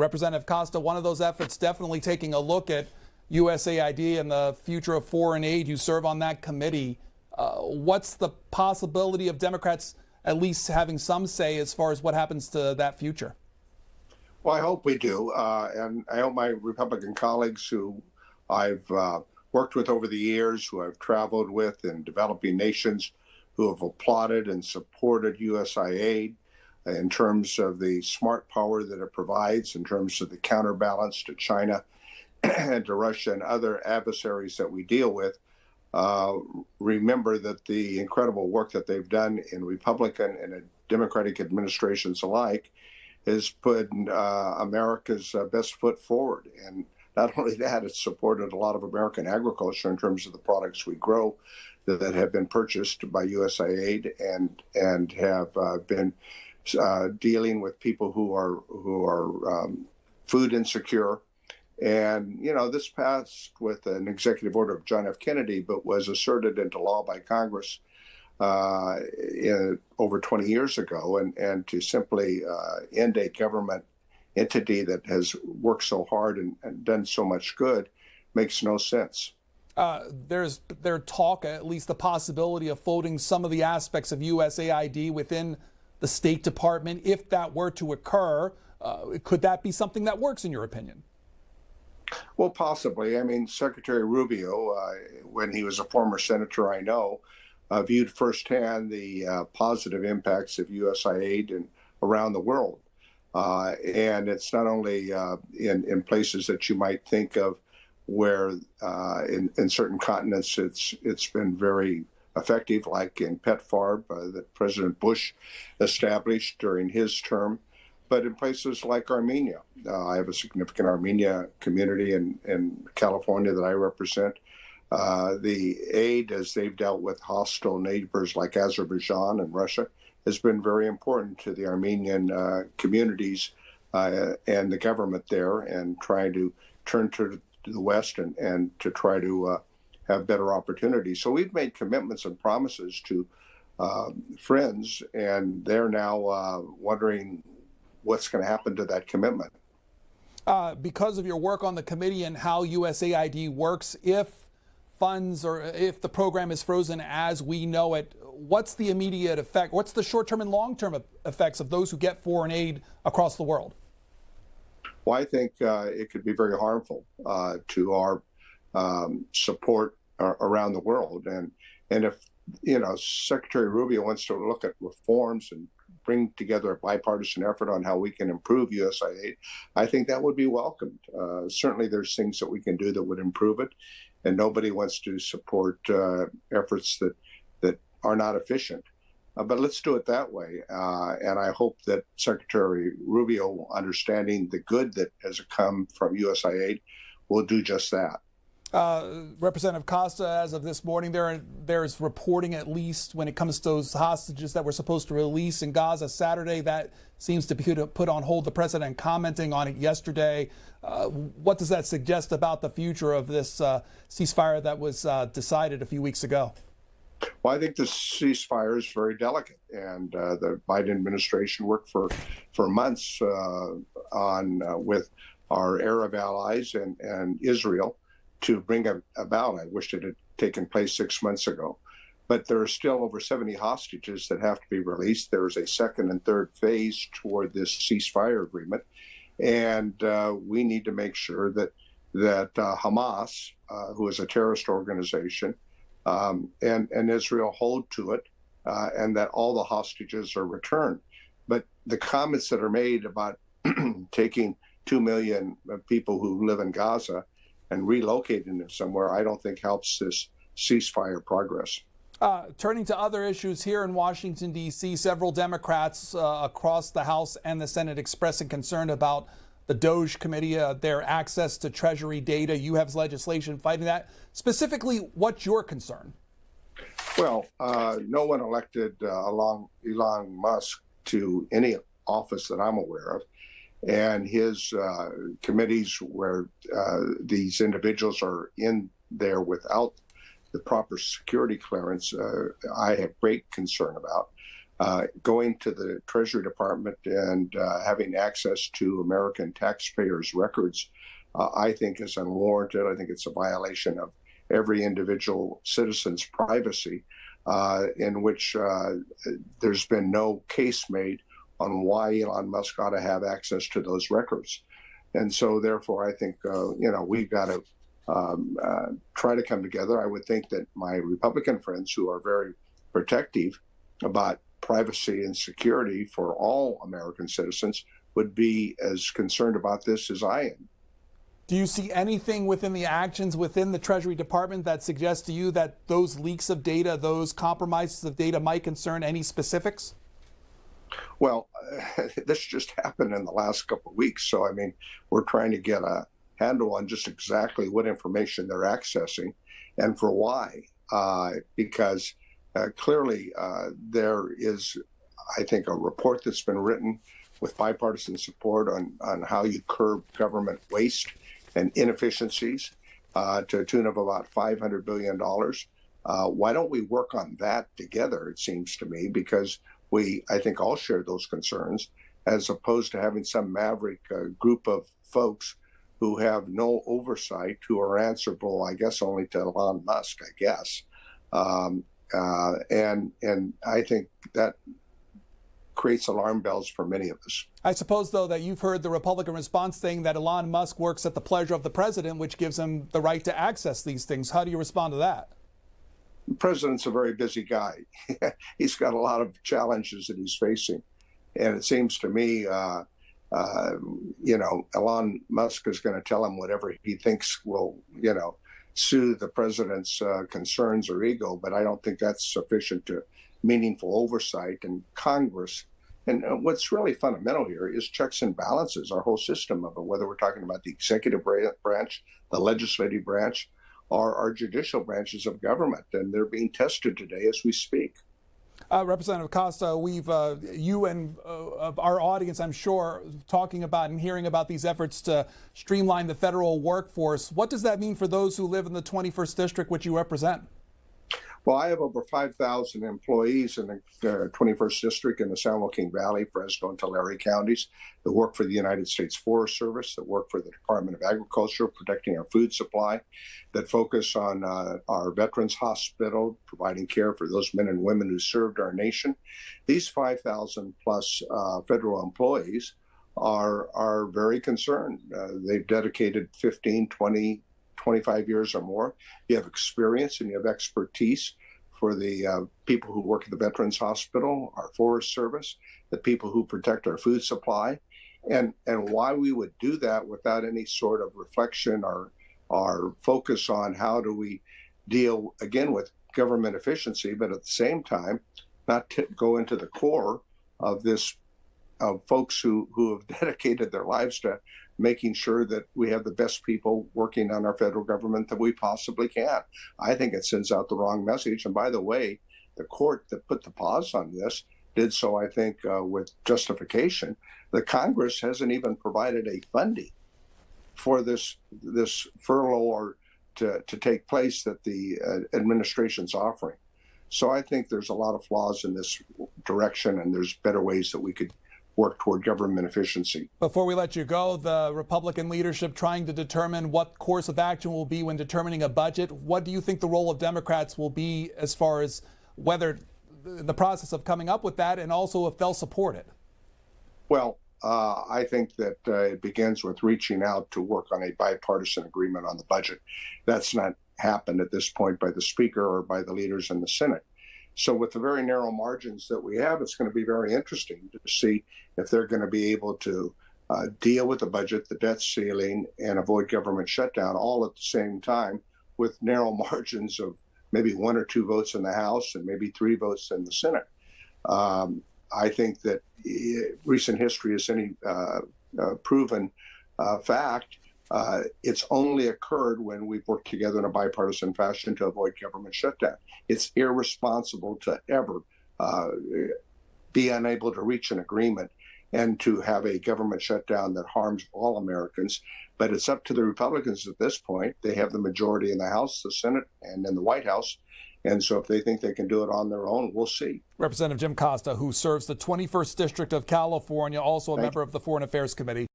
Representative Costa, one of those efforts definitely taking a look at USAID and the future of foreign aid. You serve on that committee. What's the possibility of Democrats at least having some say as far as what happens to that future? Well, I hope we do. And I hope my Republican colleagues who I've worked with over the years, who I've traveled with in developing nations, who have applauded and supported USAID in terms of the smart power that it provides, in terms of the counterbalance to China and to Russia and other adversaries that we deal with, remember that the incredible work that they've done in Republican and Democratic administrations alike has put America's best foot forward. And not only that, it's supported a lot of American agriculture in terms of the products we grow that have been purchased by USAID and have been dealing with people who are food insecure. And, you know, this passed with an executive order of John F. Kennedy, but was asserted into law by Congress over 20 years ago. And to simply end a government entity that has worked so hard and done so much good makes no sense. There's talk, at least the possibility of folding some of the aspects of USAID within the State Department. If that were to occur, could that be something that works in your opinion? Well, possibly. I mean, Secretary Rubio, when he was a former senator, I know, viewed firsthand the positive impacts of USAID and around the world. And it's not only in places that you might think of where in certain continents it's been very effective, like in PEPFAR that President Bush established during his term, but in places like Armenia. I have a significant Armenia community in California that I represent. The aid, as they've dealt with hostile neighbors like Azerbaijan and Russia, has been very important to the Armenian communities and the government there, and trying to turn to the West and to try to have better opportunities. So we've made commitments and promises to friends, and they're now wondering what's going to happen to that commitment. Because of your work on the committee and how USAID works, if funds or if the program is frozen as we know it, what's the immediate effect? What's the short-term and long-term effects of those who get foreign aid across the world? Well, I think it could be very harmful to our support around the world. And if, you know, Secretary Rubio wants to look at reforms and bring together a bipartisan effort on how we can improve USAID, I think that would be welcomed. Certainly there's things that we can do that would improve it, and nobody wants to support efforts that are not efficient. But let's do it that way. And I hope that Secretary Rubio, understanding the good that has come from USAID, will do just that. Representative Costa, as of this morning, there's reporting, at least when it comes to those hostages that we're supposed to release in Gaza Saturday, that seems to be put on hold. The president commenting on it yesterday. What does that suggest about the future of this ceasefire that was decided a few weeks ago? Well, I think the ceasefire is very delicate, and the Biden administration worked for months with our Arab allies and Israel to bring about. I wish it had taken place 6 months ago. But there are still over 70 hostages that have to be released. There is a second and third phase toward this ceasefire agreement. And we need to make sure that Hamas, who is a terrorist organization, and Israel hold to it, and that all the hostages are returned. But the comments that are made about taking 2 million people who live in Gaza and relocating them somewhere, I don't think helps this ceasefire progress. Turning to other issues here in Washington, D.C., several Democrats across the House and the Senate expressing concern about the DOGE committee, their access to Treasury data. You have legislation fighting that. Specifically, what's your concern? Well, no one elected Elon Musk to any office that I'm aware of. And his committees where these individuals are in there without the proper security clearance, I have great concern about. going to the Treasury Department and having access to American taxpayers' records, I think is unwarranted. I think it's a violation of every individual citizen's privacy, in which there's been no case made on why Elon Musk ought to have access to those records. And so, therefore, I think, we've got to try to come together. I would think that my Republican friends, who are very protective about privacy and security for all American citizens, would be as concerned about this as I am. Do you see anything within the actions within the Treasury Department that suggests to you that those leaks of data, those compromises of data might concern any specifics? Well, this just happened in the last couple of weeks. So, I mean, we're trying to get a handle on just exactly what information they're accessing and for why. Because clearly there is, I think, a report that's been written with bipartisan support on how you curb government waste and inefficiencies to a tune of about $500 billion. Why don't we work on that together, it seems to me, because we, I think, all share those concerns, as opposed to having some maverick group of folks who have no oversight, who are answerable, I guess, only to Elon Musk, I guess. And I think that creates alarm bells for many of us. I suppose, though, that you've heard the Republican response saying that Elon Musk works at the pleasure of the president, which gives him the right to access these things. How do you respond to that? The president's a very busy guy. He's got a lot of challenges that he's facing. And it seems to me, Elon Musk is going to tell him whatever he thinks will, soothe the president's concerns or ego. But I don't think that's sufficient to meaningful oversight. And Congress, and what's really fundamental here is checks and balances, our whole system of it, whether we're talking about the executive branch, the legislative branch, or our judicial branches of government. And they're being tested today as we speak. Representative Costa, we've you and our audience, I'm sure, talking about and hearing about these efforts to streamline the federal workforce. What does that mean for those who live in the 21st District, which you represent? Well, I have over 5,000 employees in the 21st District in the San Joaquin Valley, Fresno, and Tulare counties that work for the United States Forest Service, that work for the Department of Agriculture, protecting our food supply, that focus on our Veterans Hospital, providing care for those men and women who served our nation. These 5,000 plus federal employees are very concerned. They've dedicated 15, 20, 25 years or more. You have experience and you have expertise for the people who work at the Veterans Hospital, our Forest Service, the people who protect our food supply, and why we would do that without any sort of reflection or focus on how do we deal, again, with government efficiency, but at the same time, not to go into the core of this, of folks who have dedicated their lives to making sure that we have the best people working on our federal government that we possibly can. I think it sends out the wrong message. And by the way, the court that put the pause on this did so, I think, with justification. The Congress hasn't even provided a funding for this furlough or to take place that the administration's offering. So I think there's a lot of flaws in this direction, and there's better ways that we could work toward government efficiency. Before we let you go, the Republican leadership trying to determine what course of action will be when determining a budget. What do you think the role of Democrats will be as far as whether the process of coming up with that, and also if they'll support it? Well, I think that it begins with reaching out to work on a bipartisan agreement on the budget. That's not happened at this point by the Speaker or by the leaders in the Senate. So with the very narrow margins that we have, it's going to be very interesting to see if they're going to be able to deal with the budget, the debt ceiling, and avoid government shutdown all at the same time with narrow margins of maybe 1 or 2 votes in the House and maybe 3 votes in the Senate. I think that recent history is any proven fact. It's only occurred when we've worked together in a bipartisan fashion to avoid government shutdown. It's irresponsible to ever be unable to reach an agreement and to have a government shutdown that harms all Americans. But it's up to the Republicans at this point. They have the majority in the House, the Senate, and in the White House. And so if they think they can do it on their own, we'll see. Representative Jim Costa, who serves the 21st District of California, also a member of the Foreign Affairs Committee.